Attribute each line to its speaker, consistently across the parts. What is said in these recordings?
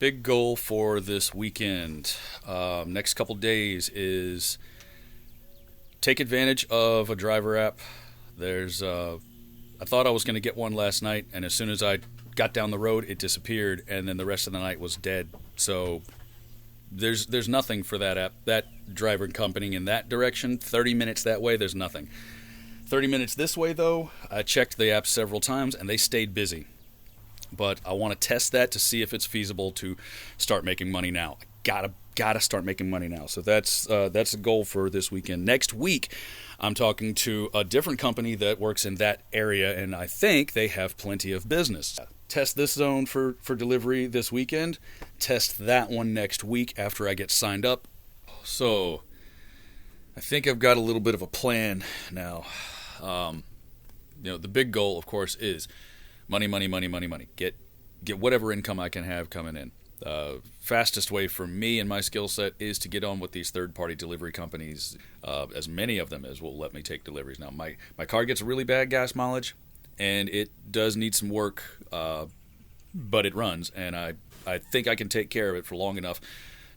Speaker 1: Big goal for this weekend, next couple days, is take advantage of a driver app. I thought I was going to get one last night, and as soon as I got down the road, it disappeared, and then the rest of the night was dead. So there's nothing for that app, that driver company in that direction. 30 minutes that way, there's nothing. 30 minutes this way, though, I checked the app several times, and they stayed busy. But I want to test that to see if it's feasible to start making money now. I gotta start making money now. So that's a goal for this weekend. Next week, I'm talking to a different company that works in that area, and I think they have plenty of business. Test this zone for delivery this weekend. Test that one next week after I get signed up. So I think I've got a little bit of a plan now. The big goal, of course, is money. Get whatever income I can have coming in. Fastest way for me and my skill set is to get on with these third-party delivery companies, as many of them as will let me take deliveries. Now, my car gets really bad gas mileage, and it does need some work, but it runs, and I think I can take care of it for long enough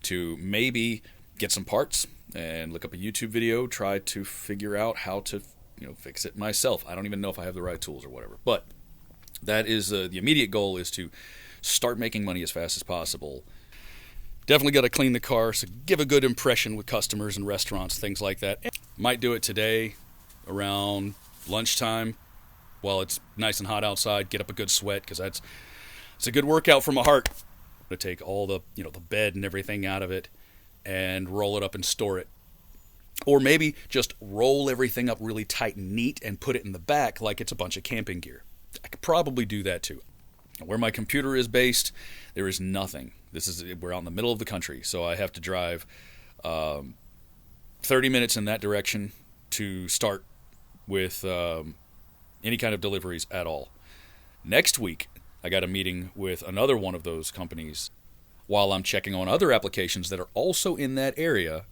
Speaker 1: to maybe get some parts and look up a YouTube video, try to figure out how to fix it myself. I don't even know if I have the right tools or whatever, but that is the immediate goal, is to start making money as fast as possible. Definitely got to clean the car, so give a good impression with customers and restaurants, things like that. Might do it today around lunchtime while it's nice and hot outside. Get up a good sweat, because it's a good workout for my heart. To take all the the bed and everything out of it and roll it up and store it. Or maybe just roll everything up really tight and neat and put it in the back like it's a bunch of camping gear. I could probably do that too. Where my computer is based, there is nothing. We're out in the middle of the country, so I have to drive 30 minutes in that direction to start with any kind of deliveries at all. Next week, I got a meeting with another one of those companies while I'm checking on other applications that are also in that area,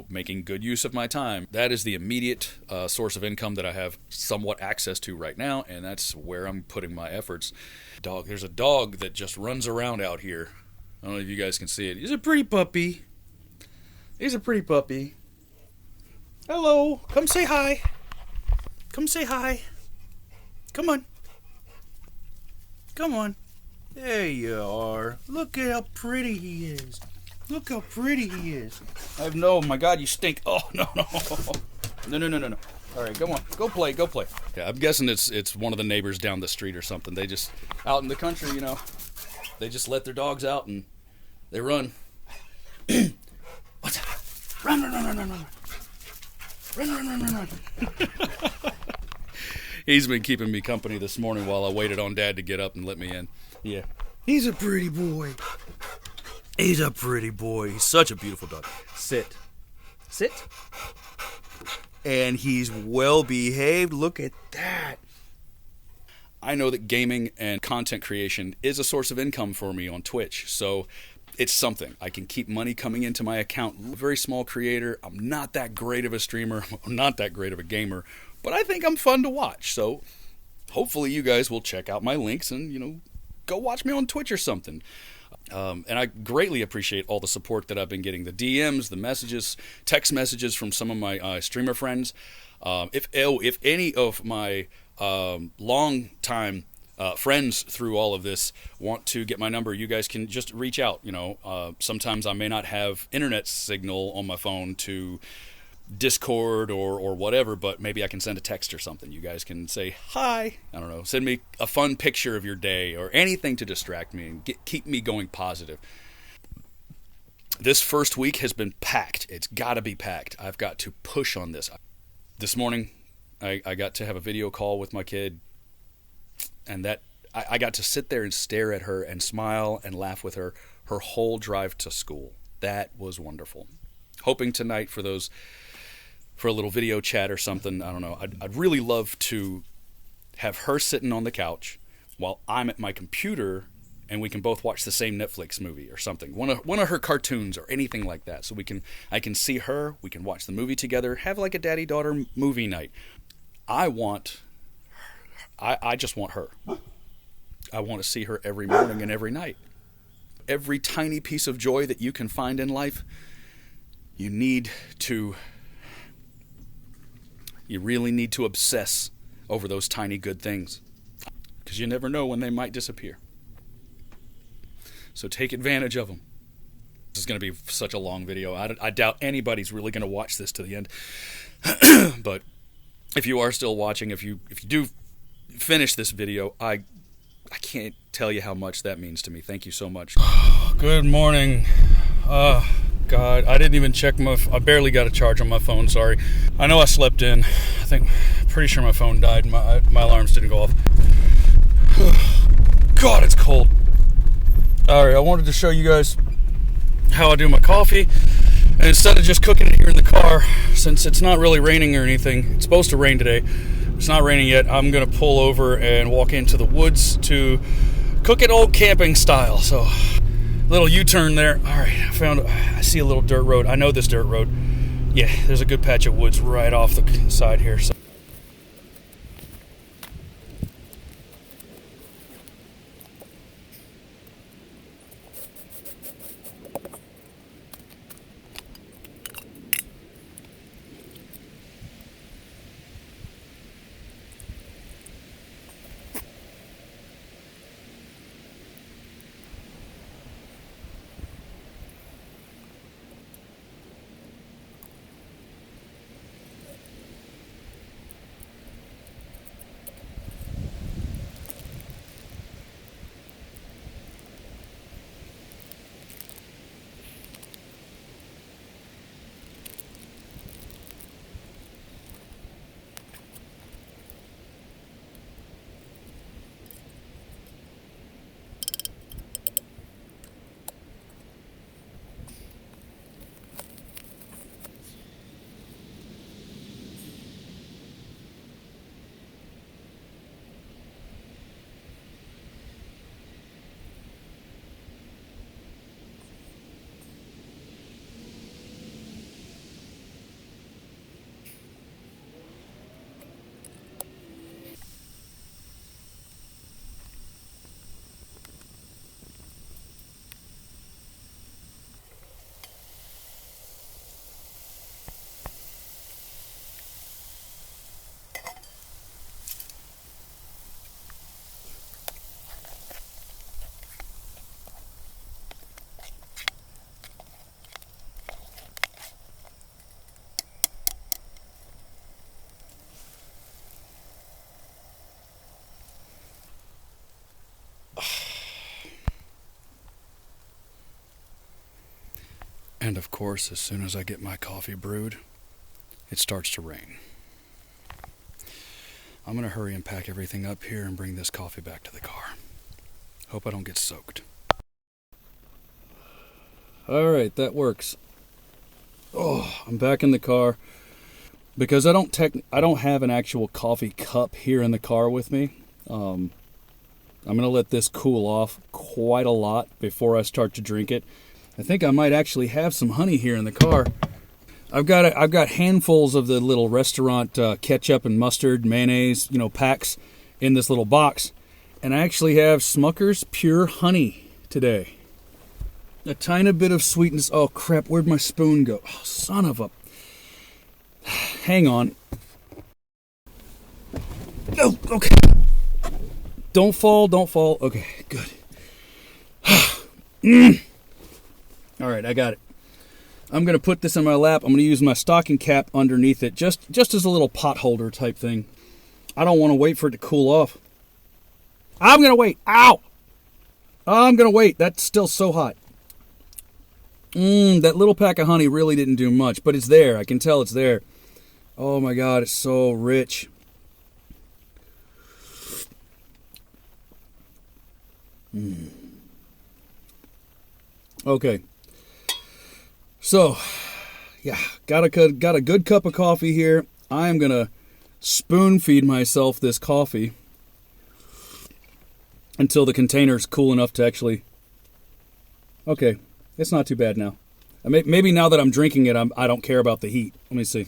Speaker 1: making good use of my time. That is the immediate source of income that I have somewhat access to right now, and that's where I'm putting my efforts. There's a dog that just runs around out here. I don't know if you guys can see it. He's a pretty puppy. Hello, come say hi. Come on. There you are. Look at how pretty he is. Oh my God, you stink. Oh, no. No. All right, come on. Go play. Yeah, I'm guessing it's one of the neighbors down the street or something. They just, out in the country, they just let their dogs out and they run. What's that? Run. He's been keeping me company this morning while I waited on Dad to get up and let me in. Yeah. He's a pretty boy. He's such a beautiful dog. Sit. And he's well behaved. Look at that. I know that gaming and content creation is a source of income for me on Twitch, so it's something. I can keep money coming into my account. Very small creator. I'm not that great of a streamer. I'm not that great of a gamer, but I think I'm fun to watch. So hopefully you guys will check out my links and, go watch me on Twitch or something. And I greatly appreciate all the support that I've been getting. The DMs, the messages, text messages from some of my streamer friends. If any of my long time friends through all of this want to get my number, you guys can just reach out. Sometimes I may not have internet signal on my phone to Discord or whatever, but maybe I can send a text or something. You guys can say hi. I don't know. Send me a fun picture of your day or anything to distract me and keep me going positive. This first week has been packed. It's got to be packed. I've got to push on this. This morning, I got to have a video call with my kid, and that I got to sit there and stare at her and smile and laugh with her whole drive to school. That was wonderful. Hoping tonight for a little video chat or something. I don't know. I'd really love to have her sitting on the couch while I'm at my computer and we can both watch the same Netflix movie or something. One of her cartoons or anything like that. So I can see her, we can watch the movie together, have like a daddy-daughter movie night. I just want her. I want to see her every morning and every night. every tiny piece of joy that you can find in life, you really need to obsess over those tiny good things, because you never know when they might disappear. So take advantage of them. This is going to be such a long video. I doubt anybody's really going to watch this to the end. But if you are still watching, if you do finish this video, I can't tell you how much that means to me. Thank you so much. Good morning. God, I didn't even check I barely got a charge on my phone, sorry. I know I slept in. Pretty sure my phone died. My alarms didn't go off. God, it's cold. Alright, I wanted to show you guys how I do my coffee. And instead of just cooking it here in the car, since it's not really raining or anything, it's supposed to rain today. It's not raining yet. I'm going to pull over and walk into the woods to cook it old camping style. So, little U-turn there. Alright, I see a little dirt road. I know this dirt road. Yeah, there's a good patch of woods right off the side here. So. And of course, as soon as I get my coffee brewed, it starts to rain. I'm going to hurry and pack everything up here and bring this coffee back to the car. Hope I don't get soaked. Alright, that works. Oh, I'm back in the car. Because I don't have an actual coffee cup here in the car with me. I'm going to let this cool off quite a lot before I start to drink it. I think I might actually have some honey here in the car. I've got handfuls of the little restaurant ketchup and mustard, mayonnaise, packs in this little box. And I actually have Smucker's Pure Honey today. A tiny bit of sweetness. Oh crap, where'd my spoon go? Oh, son of a... Hang on. Oh, okay. Don't fall. Okay, good. Alright, I got it. I'm going to put this in my lap. I'm going to use my stocking cap underneath it, just as a little pot holder type thing. I don't want to wait for it to cool off. I'm going to wait. Ow! I'm going to wait. That's still so hot. That little pack of honey really didn't do much, but it's there. I can tell it's there. Oh my God, it's so rich. Okay. So, yeah, got a good cup of coffee here. I am going to spoon feed myself this coffee until the container's cool enough to actually... Okay, it's not too bad now. Maybe now that I'm drinking it, I don't care about the heat. Let me see.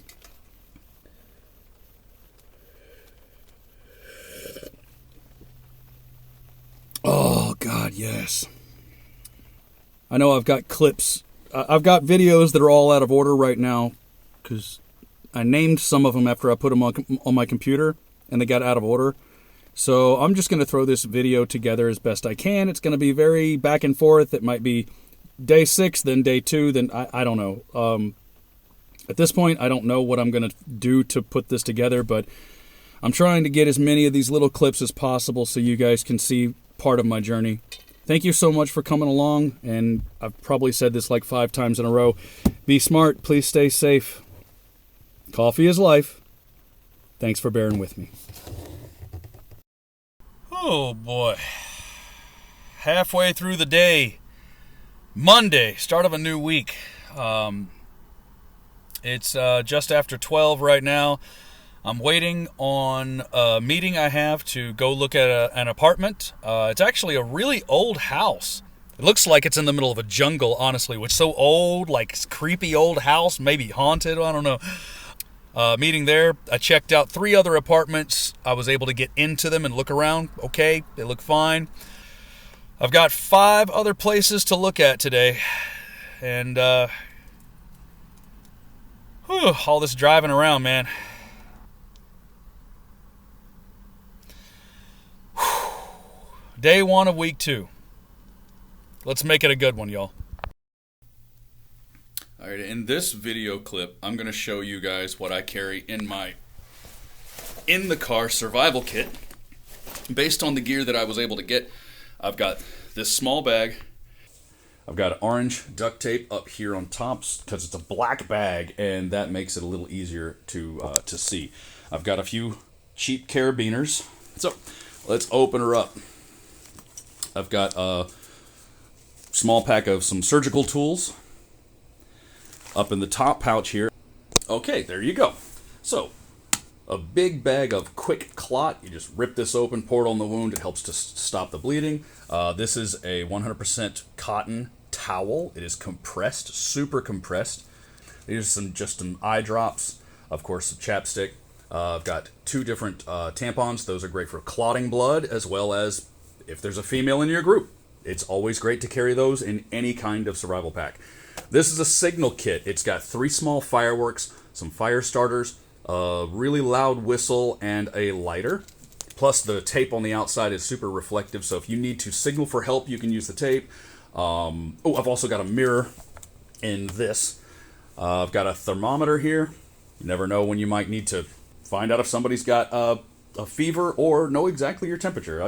Speaker 1: Oh, God, yes.
Speaker 2: I know I've got clips. I've got videos that are all out of order right now because I named some of them after I put them on my computer and they got out of order. So I'm just going to throw this video together as best I can. It's going to be very back and forth. It might be day 6, then day 2, then I don't know. At this point, I don't know what I'm going to do to put this together, but I'm trying to get as many of these little clips as possible so you guys can see part of my journey. Thank you so much for coming along, and I've probably said this like 5 times in a row. Be smart. Please stay safe. Coffee is life. Thanks for bearing with me. Oh, boy. Halfway through the day. Monday, start of a new week. It's just after 12 right now. I'm waiting on a meeting I have to go look at an apartment. It's actually a really old house. It looks like it's in the middle of a jungle, honestly. It's so old, like creepy old house, maybe haunted, I don't know. Meeting there. I checked out 3 other apartments. I was able to get into them and look around. Okay, they look fine. I've got 5 other places to look at today. And, all this driving around, man. Day 1 of week 2. Let's make it a good one, y'all.
Speaker 1: All right, in this video clip, I'm going to show you guys what I carry in my in-the-car survival kit. Based on the gear that I was able to get, I've got this small bag. I've got orange duct tape up here on top because it's a black bag, and that makes it a little easier to see. I've got a few cheap carabiners. So let's open her up. I've got a small pack of some surgical tools up in the top pouch here. Okay, there you go. So, a big bag of Quick Clot. You just rip this open, pour it on the wound. It helps to stop the bleeding. This is a 100% cotton towel. It is compressed, super compressed. These are just some eye drops. Of course, some chapstick. I've got 2 different tampons. Those are great for clotting blood, as well as if there's a female in your group. It's always great to carry those in any kind of survival pack. This is a signal kit. It's got 3 small fireworks, some fire starters, a really loud whistle, and a lighter. Plus, the tape on the outside is super reflective, so if you need to signal for help, you can use the tape. I've also got a mirror in this. I've got a thermometer here. You never know when you might need to find out if somebody's got a fever or know exactly your temperature.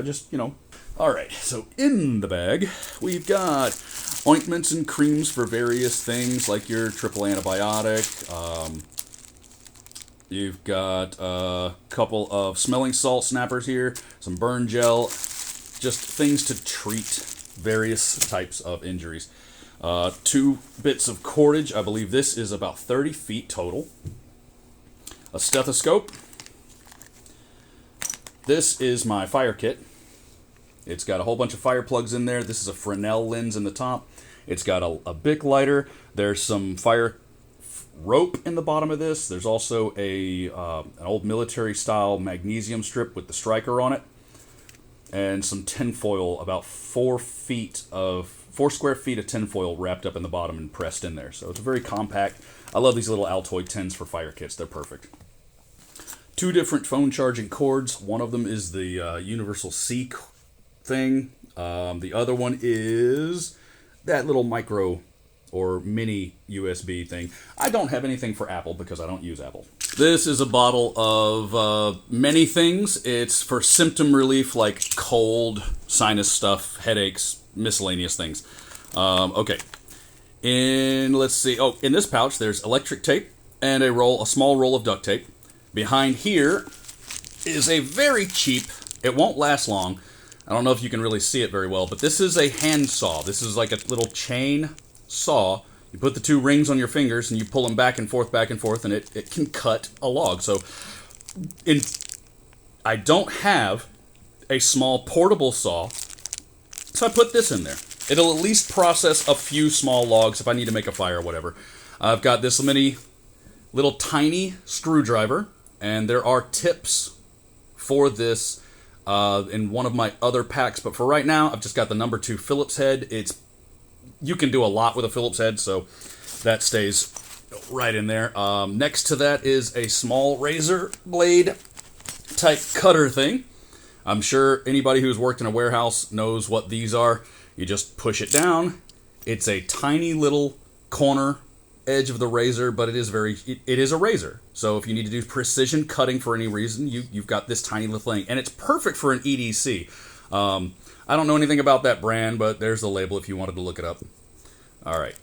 Speaker 1: All right, so in the bag, we've got ointments and creams for various things, like your triple antibiotic. You've got a couple of smelling salt snappers here, some burn gel, just things to treat various types of injuries. 2 bits of cordage. I believe this is about 30 feet total. A stethoscope. This is my fire kit. It's got a whole bunch of fire plugs in there. This is a Fresnel lens in the top. It's got a Bic lighter. There's some fire rope in the bottom of this. There's also an old military-style magnesium strip with the striker on it. And some tinfoil, about 4 square feet of tinfoil wrapped up in the bottom and pressed in there. So it's very compact. I love these little Altoid tins for fire kits. They're perfect. 2 different phone charging cords. One of them is the Universal C thing. The other one is that little micro or mini USB thing. I don't have anything for Apple because I don't use Apple. This is a bottle of many things. It's for symptom relief like cold, sinus stuff, headaches, miscellaneous things. Okay. Let's see. Oh, in this pouch there's electric tape and a small roll of duct tape. Behind here is a very cheap, it won't last long. I don't know if you can really see it very well, but this is a hand saw. This is like a little chain saw. You put the 2 rings on your fingers and you pull them back and forth, and it can cut a log. So I don't have a small portable saw, so I put this in there. It'll at least process a few small logs if I need to make a fire or whatever. I've got this little tiny screwdriver, and there are tips for this in one of my other packs, but for right now, I've just got the number 2 Phillips head. It's you can do a lot with a Phillips head, so that stays right in there. Next to that is a small razor blade type cutter thing. I'm sure anybody who's worked in a warehouse knows what these are. You just push it down. It's a tiny little corner edge of the razor, but it is a razor. So if you need to do precision cutting for any reason, you've got this tiny little thing, and it's perfect for an EDC. I don't know anything about that brand, but there's the label if you wanted to look it up. All right.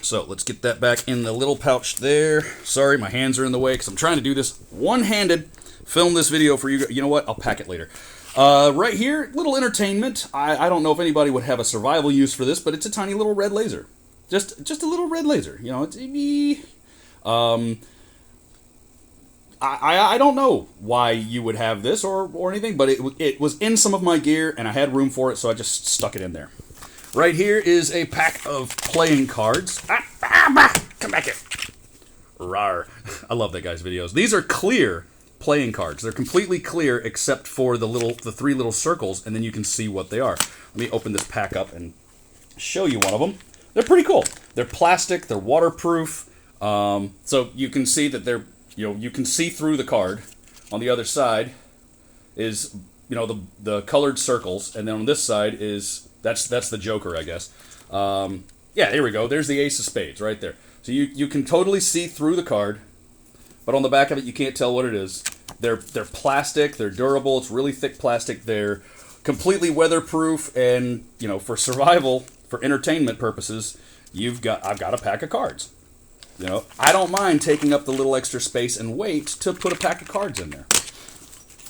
Speaker 1: So let's get that back in the little pouch there. Sorry, my hands are in the way because I'm trying to do this one-handed. Film this video for you. You know what? I'll pack it later. Right here, little entertainment. I don't know if anybody would have a survival use for this, but it's a tiny little red laser. Just a little red laser. You know, it's I don't know why you would have this or anything, but it was in some of my gear and I had room for it, so I just stuck it in there. Right here is a pack of playing cards. Come back here. Rawr. I love that guy's videos. These are clear playing cards. They're completely clear except for the three little circles, and then you can see what they are. Let me open this pack up and show you one of them. They're pretty cool. They're plastic. They're waterproof. So you can see that you can see through the card. On the other side is the colored circles, and then on this side is that's the Joker, I guess. Yeah, here we go. There's the Ace of Spades right there. So you can totally see through the card. But on the back of it, you can't tell what it is. They're plastic. They're durable. It's really thick plastic. They're completely weatherproof, and for survival, for entertainment purposes, I've got a pack of cards. I don't mind taking up the little extra space and weight to put a pack of cards in there.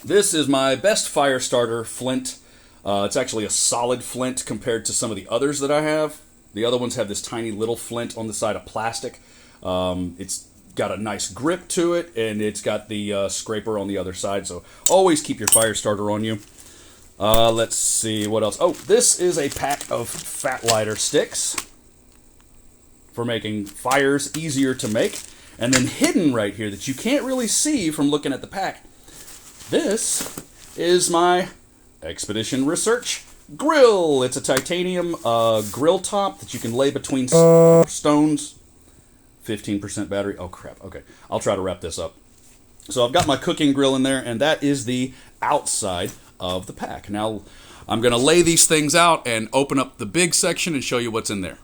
Speaker 1: This is my best fire starter flint. It's actually a solid flint compared to some of the others that I have. The other ones have this tiny little flint on the side of plastic. It's got a nice grip to it, and it's got the scraper on the other side, so always keep your fire starter on you. Let's see what else. Oh, this is a pack of fat lighter sticks for making fires easier to make. And then hidden right here that you can't really see from looking at the pack, this is my Expedition Research grill. It's a titanium grill top that you can lay between stones. 15% battery. Oh, crap. Okay. I'll try to wrap this up. So I've got my cooking grill in there, and that is the outside of the pack. Now, I'm going to lay these things out and open up the big section and show you what's in there.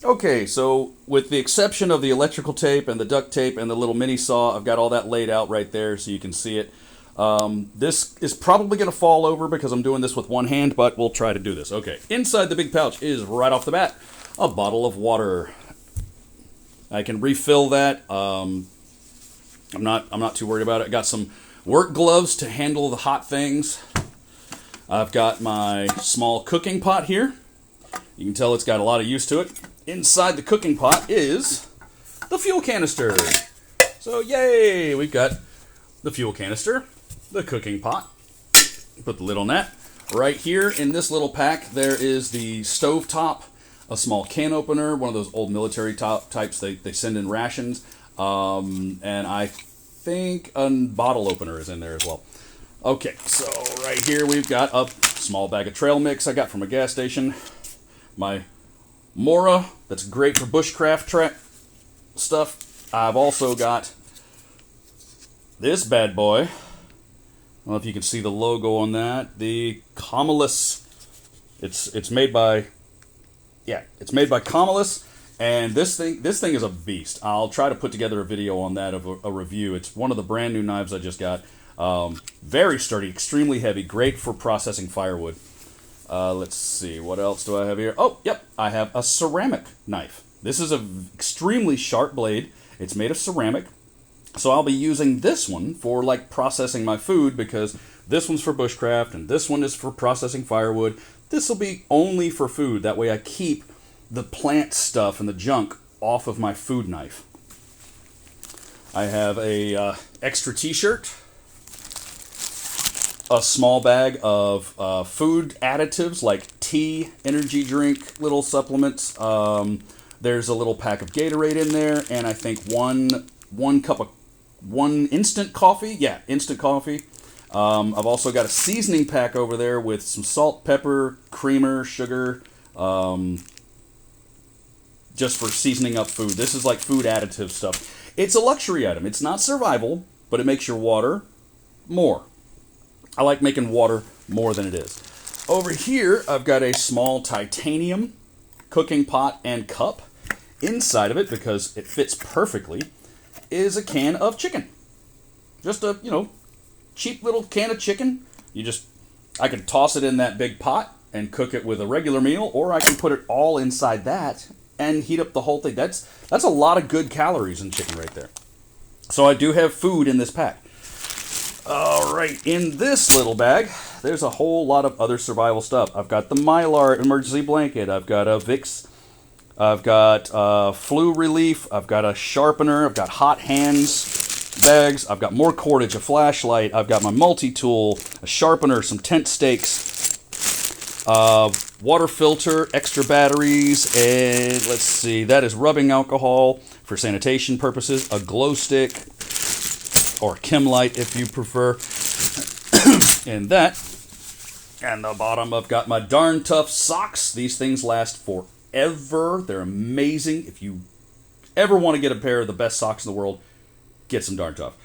Speaker 1: Okay, so with the exception of the electrical tape and the duct tape and the little mini saw, I've got all that laid out right there so you can see it. This is probably going to fall over because I'm doing this with one hand, but we'll try to do this. Okay, inside the big pouch is, right off the bat, a bottle of water. I can refill that. I'm not too worried about it. I got some work gloves to handle the hot things. I've got my small cooking pot here. You can tell it's got a lot of use to it. Inside the cooking pot is the fuel canister. So yay, we've got the fuel canister, the cooking pot. Put the lid on that. Right here in this little pack, there is the stove top, a small can opener, one of those old military types they send in rations, and I think a bottle opener is in there as well. Okay, so right here we've got a small bag of trail mix I got from a gas station. My Mora, that's great for bushcraft stuff. I've also got this bad boy. I don't know if you can see the logo on that. The Camillus. It's made by Camillus, and this thing is a beast. I'll try to put together a video on that of a review. It's one of the brand new knives I just got. Very sturdy, extremely heavy, great for processing firewood. Let's see, what else do I have here? Oh, yep, I have a ceramic knife. This is an extremely sharp blade. It's made of ceramic. So I'll be using this one for like processing my food, because this one's for bushcraft and this one is for processing firewood. This will be only for food. That way I keep the plant stuff and the junk off of my food knife. I have a extra t-shirt, a small bag of food additives like tea, energy drink, little supplements. There's a little pack of Gatorade in there, and I think one instant coffee. Yeah, instant coffee. I've also got a seasoning pack over there with some salt, pepper, creamer, sugar,
Speaker 2: just for seasoning up food. This is like food additive stuff. It's a luxury item. It's not survival, but it makes your water more. I like making water more than it is. Over here, I've got a small titanium cooking pot and cup. Inside of it, because it fits perfectly, is a can of chicken. Just a, cheap little can of chicken. I can toss it in that big pot and cook it with a regular meal, or I can put it all inside that and heat up the whole thing. That's a lot of good calories in chicken right there. So I do have food in this pack. All right, in this little bag, there's a whole lot of other survival stuff. I've got the Mylar emergency blanket. I've got a Vicks. I've got flu relief. I've got a sharpener. I've got hot hands bags. I've got more cordage, a flashlight. I've got my multi-tool, a sharpener, some tent stakes, water filter, extra batteries, and let's see, that is rubbing alcohol for sanitation purposes, a glow stick, or Chemlight if you prefer, and that. And the bottom, I've got my Darn Tough socks. These things last forever. They're amazing. If you ever want to get a pair of the best socks in the world, get some Darn Tough.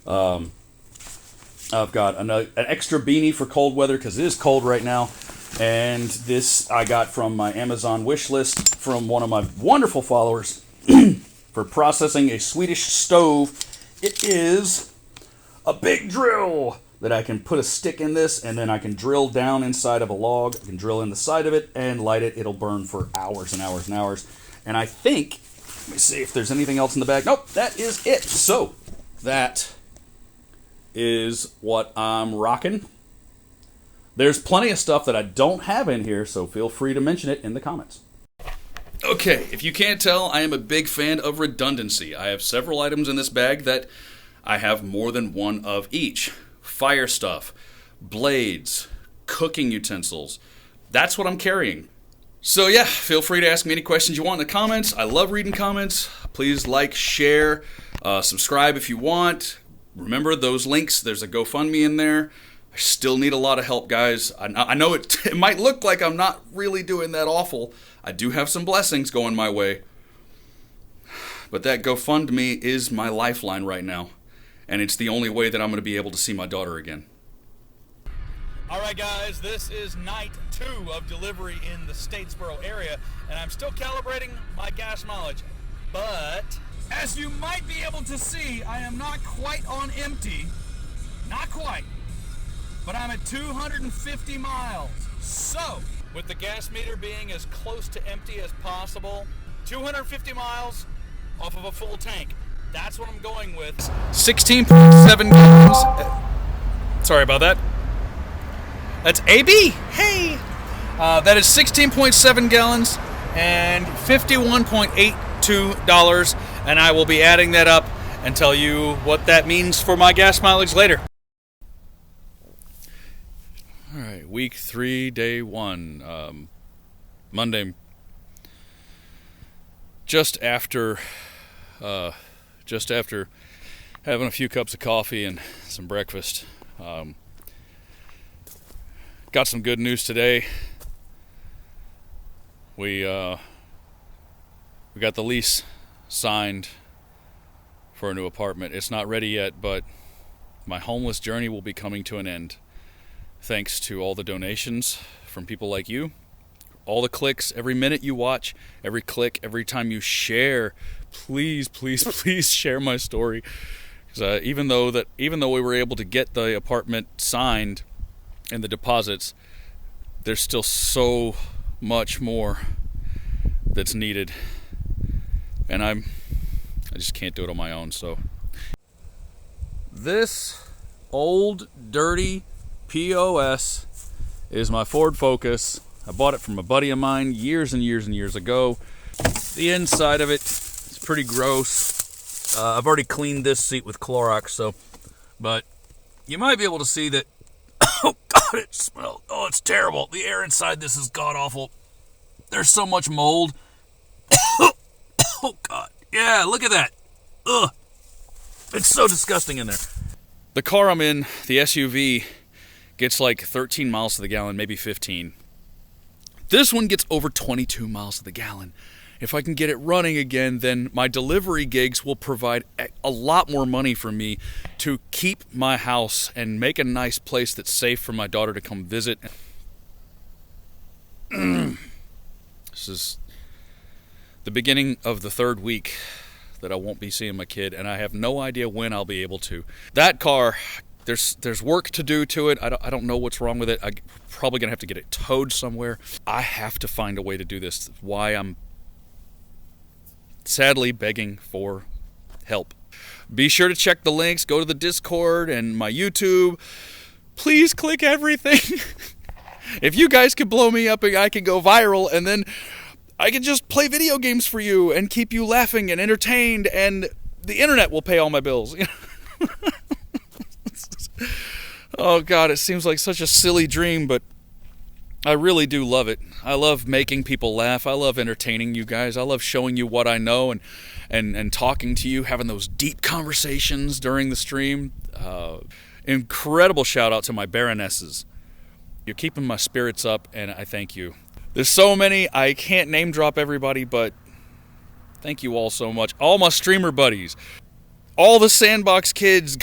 Speaker 2: I've got an extra beanie for cold weather because it is cold right now. And this I got from my Amazon wish list from one of my wonderful followers for processing a Swedish stove. It is a big drill that I can put a stick in this, and then I can drill down inside of a log. I can drill in the side of it and light it. It'll burn for hours and hours and hours. And I think, let me see if there's anything else in the bag. Nope, that is it. So, that is what I'm rocking. There's plenty of stuff that I don't have in here, so feel free to mention it in the comments. Okay, if you can't tell, I am a big fan of redundancy. I have several items in this bag that I have more than one of each. Fire stuff, blades, cooking utensils. That's what I'm carrying. So yeah, feel free to ask me any questions you want in the comments. I love reading comments. Please like, share, subscribe if you want. Remember those links, there's a GoFundMe in there. I still need a lot of help, guys. I know it might look like I'm not really doing that awful. I do have some blessings going my way. But that GoFundMe is my lifeline right now. And it's the only way that I'm going to be able to see my daughter again.
Speaker 3: All right, guys, this is night 2 of delivery in the Statesboro area, and I'm still calibrating my gas mileage. But as you might be able to see, I am not quite on empty. Not quite. But I'm at 250 miles. So, with the gas meter being as close to empty as possible, 250 miles off of a full tank. That's what I'm going with. 16.7 gallons. Sorry about that. That's AB. Hey. That is 16.7 gallons and $51.82. And I will be adding that up and tell you what that means for my gas mileage later.
Speaker 1: All right, week 3, day 1, Monday. Just after having a few cups of coffee and some breakfast, got some good news today. We got the lease signed for a new apartment. It's not ready yet, but my homeless journey will be coming to an end. Thanks to all the donations from people like you, all the clicks, every minute you watch, every click, every time you share. Please, please, please share my story. Because even though we were able to get the apartment signed and the deposits, there's still so much more that's needed, and I just can't do it on my own. So this old dirty POS is my Ford Focus. I bought it from a buddy of mine years and years and years ago. The inside of it is pretty gross. I've already cleaned this seat with Clorox, but you might be able to see that. Oh God, it smells. Oh, it's terrible. The air inside this is god awful. There's so much mold. Oh God, yeah, look at that. Ugh, it's so disgusting in there. The car I'm in, the SUV, gets like 13 miles to the gallon, maybe 15. This one gets over 22 miles to the gallon. If I can get it running again, then my delivery gigs will provide a lot more money for me to keep my house and make a nice place that's safe for my daughter to come visit. This is the beginning of the third week that I won't be seeing my kid, and I have no idea when I'll be able to. That car, there's work to do to it. I don't know what's wrong with it. I'm probably going to have to get it towed somewhere. I have to find a way to do this. That's why I'm sadly begging for help. Be sure to check the links. Go to the Discord and my YouTube. Please click everything. If you guys could blow me up and I could go viral, and then I can just play video games for you and keep you laughing and entertained, and the internet will pay all my bills. Oh God, it seems like such a silly dream, but I really do love it. I love making people laugh. I love entertaining you guys. I love showing you what I know and talking to you, having those deep conversations during the stream. Incredible shout out to my Baronesses. You're keeping my spirits up, and I thank you. There's so many, I can't name drop everybody, but thank you all so much. All my streamer buddies, all the Sandbox kids.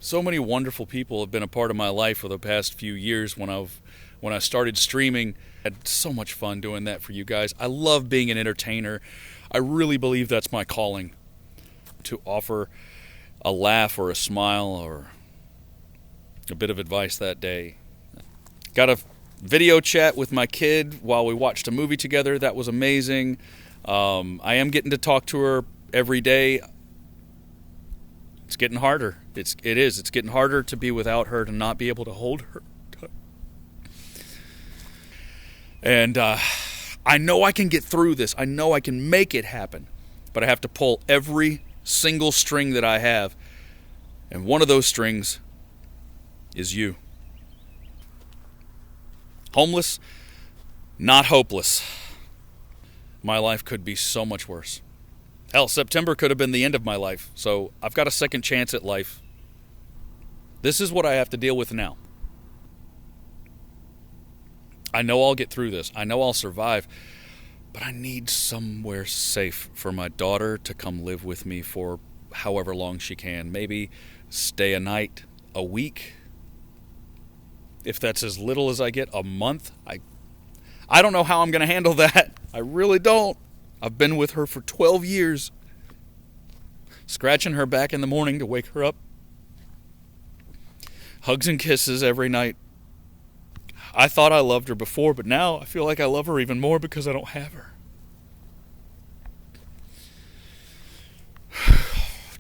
Speaker 1: So many wonderful people have been a part of my life for the past few years. When I started streaming, I had so much fun doing that for you guys. I love being an entertainer. I really believe that's my calling, to offer a laugh or a smile or a bit of advice that day. Got a video chat with my kid while we watched a movie together. That was amazing. I am getting to talk to her every day. It's getting harder. It's getting harder to be without her, to not be able to hold her. And I know I can get through this. I know I can make it happen. But I have to pull every single string that I have. And one of those strings is you. Homeless, not hopeless. My life could be so much worse. Hell, September could have been the end of my life, so I've got a second chance at life. This is what I have to deal with now. I know I'll get through this. I know I'll survive, but I need somewhere safe for my daughter to come live with me for however long she can. Maybe stay a night, a week. If that's as little as I get, a month. I don't know how I'm going to handle that. I really don't. I've been with her for 12 years. Scratching her back in the morning to wake her up. Hugs and kisses every night. I thought I loved her before, but now I feel like I love her even more because I don't have her.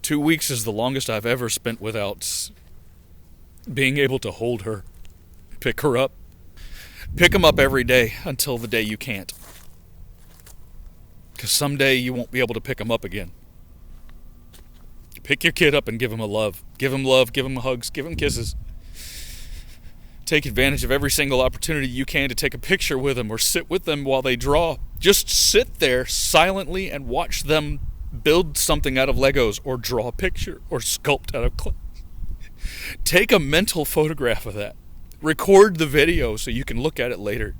Speaker 1: 2 weeks is the longest I've ever spent without being able to hold her, pick her up, pick them up every day until the day you can't. Because someday you won't be able to pick them up again. Pick your kid up and give him a love. Give him love, give him hugs, give him kisses. Take advantage of every single opportunity you can to take a picture with them or sit with them while they draw. Just sit there silently and watch them build something out of Legos or draw a picture or sculpt out of clay. Take a mental photograph of that. Record the video so you can look at it later.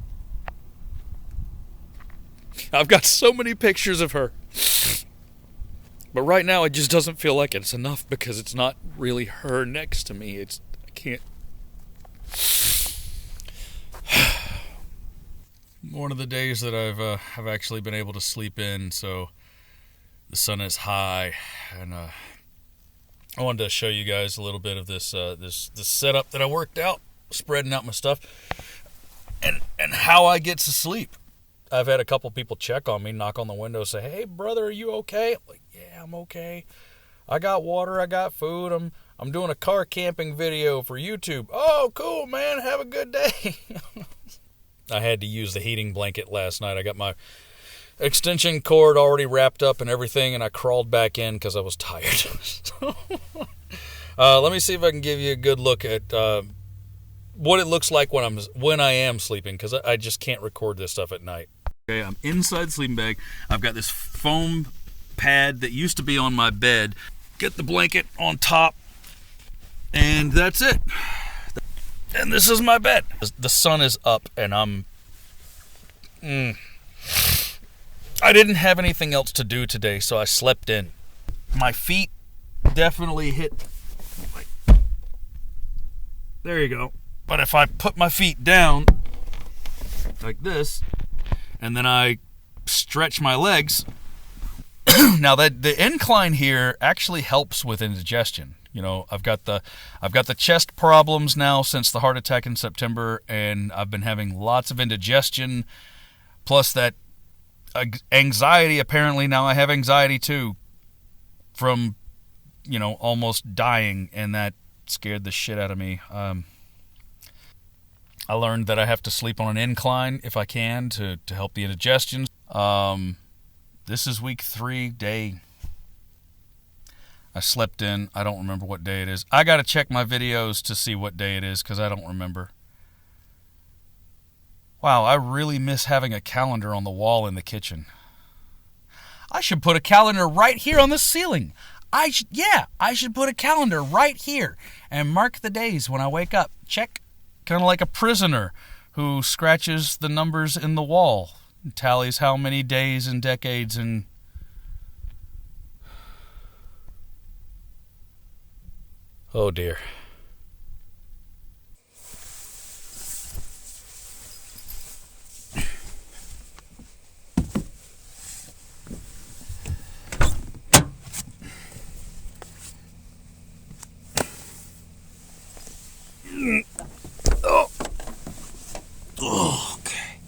Speaker 1: I've got so many pictures of her. But right now it just doesn't feel like it's enough because it's not really her next to me. I can't. One of the days that I've actually been able to sleep in, so the sun is high, and I wanted to show you guys a little bit of this setup that I worked out, spreading out my stuff, and how I get to sleep. I've had a couple people check on me, knock on the window, say, "Hey, brother, are you okay?" I'm like, "Yeah, I'm okay. I got water, I got food. I'm doing a car camping video for YouTube." "Oh, cool, man. Have a good day." I had to use the heating blanket last night. I got my extension cord already wrapped up and everything, and I crawled back in because I was tired. Let me see if I can give you a good look at what it looks like when I am sleeping, because I just can't record this stuff at night. Okay, I'm inside the sleeping bag. I've got this foam pad that used to be on my bed. Get the blanket on top, and that's it. And this is my bed. The sun is up, and I'm I didn't have anything else to do today, so I slept in. My feet definitely hit. There you go. But if I put my feet down like this, and then I stretch my legs, now that the incline here actually helps with indigestion. You know, I've got the chest problems now since the heart attack in September, and I've been having lots of indigestion, plus that anxiety. Apparently now I have anxiety too, from, you know, almost dying, and that scared the shit out of me. I learned that I have to sleep on an incline if I can to help the indigestion. This is week 3, day. I slept in. I don't remember what day it is. I got to check my videos to see what day it is because I don't remember. Wow, I really miss having a calendar on the wall in the kitchen. I should put a calendar right here on the ceiling. I should put a calendar right here and mark the days when I wake up. Check. Kind of like a prisoner who scratches the numbers in the wall and tallies how many days and decades and... Oh dear. Okay.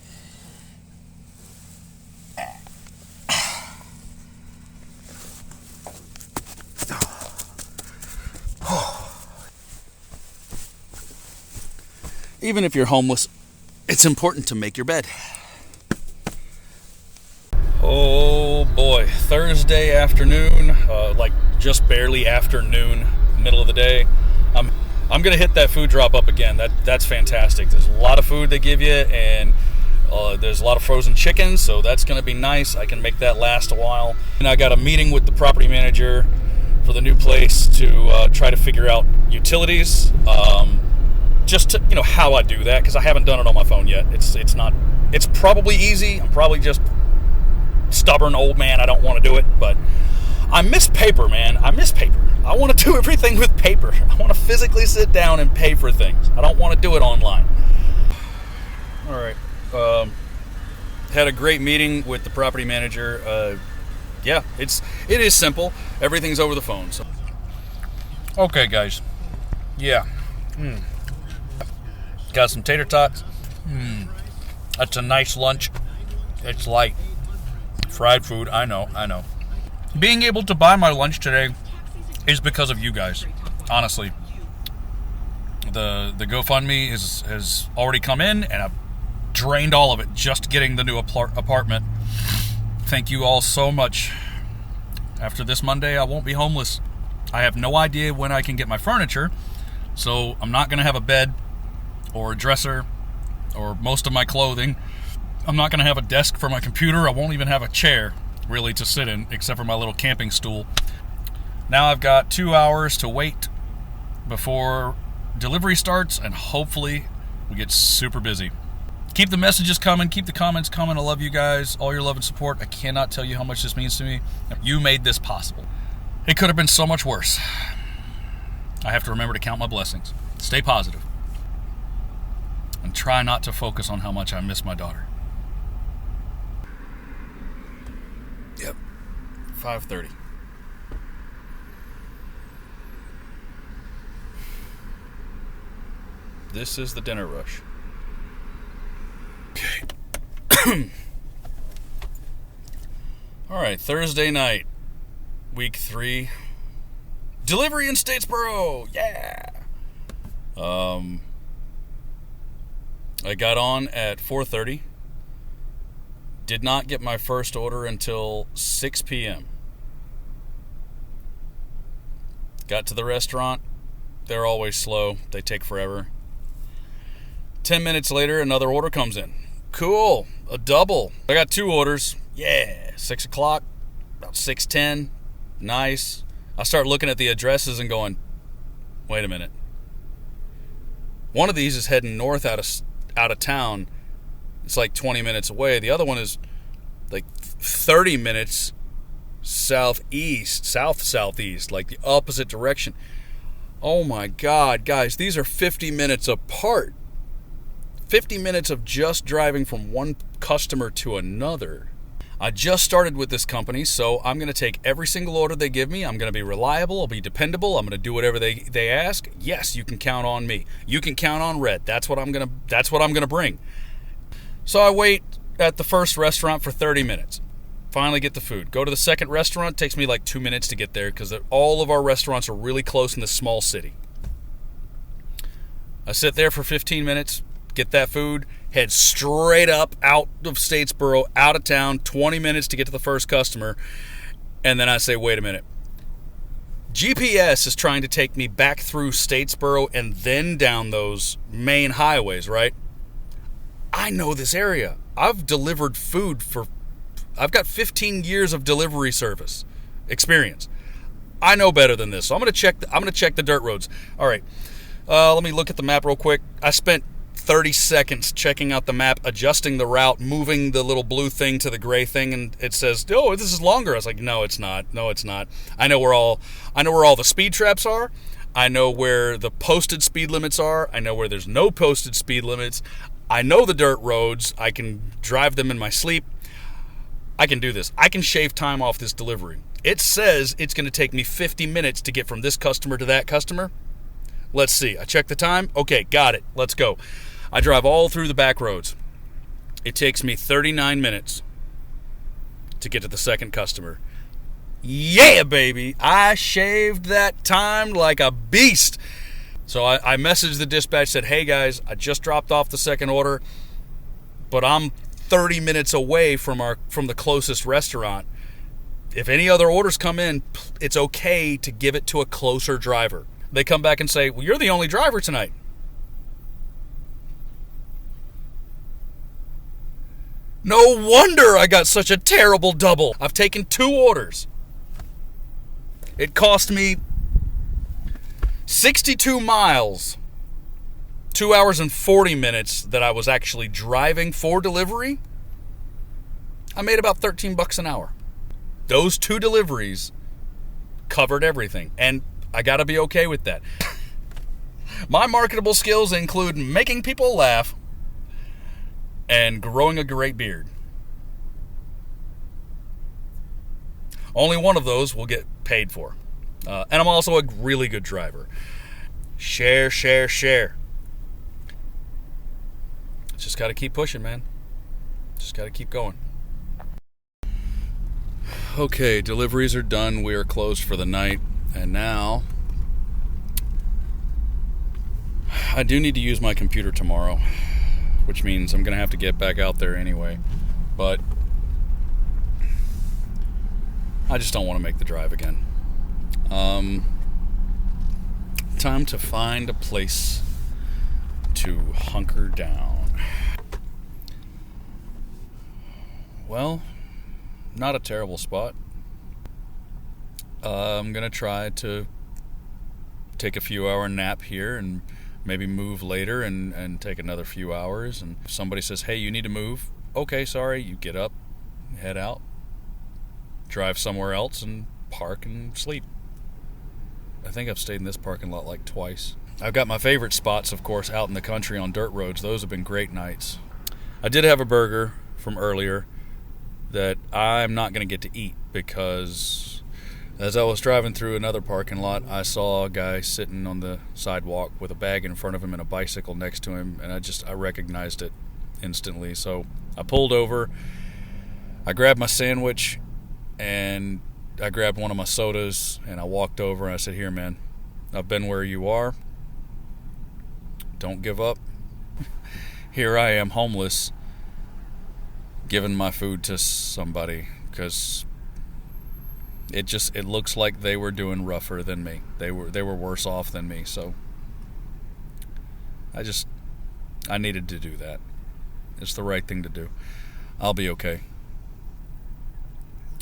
Speaker 1: Even if you're homeless, it's important to make your bed. Oh boy, Thursday afternoon, like just barely afternoon, middle of the day. I'm gonna hit that food drop up again. That's fantastic. There's a lot of food they give you, and there's a lot of frozen chicken, so that's gonna be nice. I can make that last a while. And I got a meeting with the property manager for the new place to try to figure out utilities. Just to, you know, how I do that, because I haven't done it on my phone yet. It's probably easy. I'm probably just stubborn old man. I don't want to do it, but I miss paper, man. I miss paper. I want to do everything with paper. I want to physically sit down and pay for things. I don't want to do it online. All right. Had a great meeting with the property manager. Yeah, it is simple. Everything's over the phone. So. Okay, guys. Yeah. Got some tater tots. That's a nice lunch. It's light. Fried food, I know. Being able to buy my lunch today is because of you guys. Honestly. The GoFundMe has already come in, and I've drained all of it just getting the new apartment. Thank you all so much. After this Monday, I won't be homeless. I have no idea when I can get my furniture, so I'm not going to have a bed or a dresser or most of my clothing. I'm not going to have a desk for my computer. I won't even have a chair really to sit in except for my little camping stool. Now I've got 2 hours to wait before delivery starts, and hopefully we get super busy. Keep the messages coming. Keep the comments coming. I love you guys. All your love and support. I cannot tell you how much this means to me. You made this possible. It could have been so much worse. I have to remember to count my blessings. Stay positive. And try not to focus on how much I miss my daughter. Yep. 5:30. This is the dinner rush. Okay. All right, Thursday night, week 3. Delivery in Statesboro. Yeah. I got on at 4:30. Did not get my first order until 6 p.m. Got to the restaurant. They're always slow. They take forever. 10 minutes later, another order comes in. Cool. A double. I got 2 orders. Yeah. 6 o'clock. About 6:10. Nice. I start looking at the addresses and going, wait a minute. One of these is heading north out of town, It's like 20 minutes away. The other one is like 30 minutes southeast, southeast, like the opposite direction. Oh my God, guys, these are 50 minutes apart. 50 minutes of just driving from one customer to another. I just started with this company, so I'm going to take every single order they give me. I'm going to be reliable. I'll be dependable. I'm going to do whatever they ask. Yes, you can count on me. You can count on Red. That's what I'm going to bring. So I wait at the first restaurant for 30 minutes. Finally get the food. Go to the second restaurant. Takes me like 2 minutes to get there because all of our restaurants are really close in this small city. I sit there for 15 minutes, get that food, head straight up out of Statesboro, out of town, 20 minutes to get to the first customer, and then I say, wait a minute. GPS is trying to take me back through Statesboro and then down those main highways, right? I know this area. I've delivered food I've got 15 years of delivery service experience. I know better than this, so I'm gonna check the dirt roads. All right, let me look at the map real quick. I spent 30 seconds checking out the map, adjusting the route, moving the little blue thing to the gray thing, and it says, "Oh, this is longer." I was like, "No, it's not. No, it's not." I know where all the speed traps are. I know where the posted speed limits are. I know where there's no posted speed limits. I know the dirt roads. I can drive them in my sleep. I can do this. I can shave time off this delivery. It says it's going to take me 50 minutes to get from this customer to that customer. Let's see. I check the time. Okay, got it. Let's go. I drive all through the back roads. It takes me 39 minutes to get to the second customer. Yeah, baby. I shaved that time like a beast. So I messaged the dispatch, said, "Hey, guys, I just dropped off the second order, but I'm 30 minutes away from the closest restaurant. If any other orders come in, it's okay to give it to a closer driver." They come back and say, "Well, you're the only driver tonight." No wonder I got such a terrible double. I've taken 2 orders. It cost me 62 miles, 2 hours and 40 minutes that I was actually driving for delivery. I made about $13 an hour. Those 2 deliveries covered everything, and I gotta be okay with that. My marketable skills include making people laugh and growing a great beard. Only one of those will get paid for. And I'm also a really good driver. Share. Just got to keep pushing, man. Just got to keep going. Okay, deliveries are done. We are closed for the night. And now I do need to use my computer tomorrow, which means I'm going to have to get back out there anyway. But I just don't want to make the drive again. Time to find a place to hunker down. Well, not a terrible spot. I'm going to try to take a few hour nap here and maybe move later and take another few hours. And if somebody says, "Hey, you need to move," okay, sorry, you get up, head out, drive somewhere else and park and sleep. I think I've stayed in this parking lot like twice. I've got my favorite spots, of course, out in the country on dirt roads. Those have been great nights. I did have a burger from earlier that I'm not going to get to eat because as I was driving through another parking lot, I saw a guy sitting on the sidewalk with a bag in front of him and a bicycle next to him, and I recognized it instantly. So I pulled over, I grabbed my sandwich, and I grabbed one of my sodas, and I walked over and I said, "Here, man, I've been where you are. Don't give up." Here I am, homeless, giving my food to somebody because it looks like they were doing rougher than me. They were worse off than me. So I needed to do that. It's the right thing to do. I'll be okay.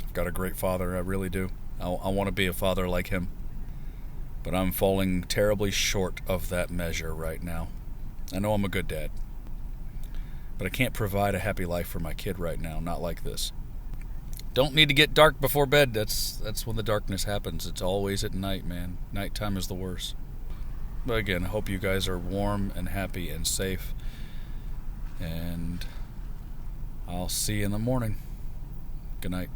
Speaker 1: I've got a great father, I really do. I want to be a father like him. But I'm falling terribly short of that measure right now. I know I'm a good dad. But I can't provide a happy life for my kid right now, not like this. Don't need to get dark before bed. That's when the darkness happens. It's always at night, man. Nighttime is the worst. But again, I hope you guys are warm and happy and safe. And I'll see you in the morning. Good night.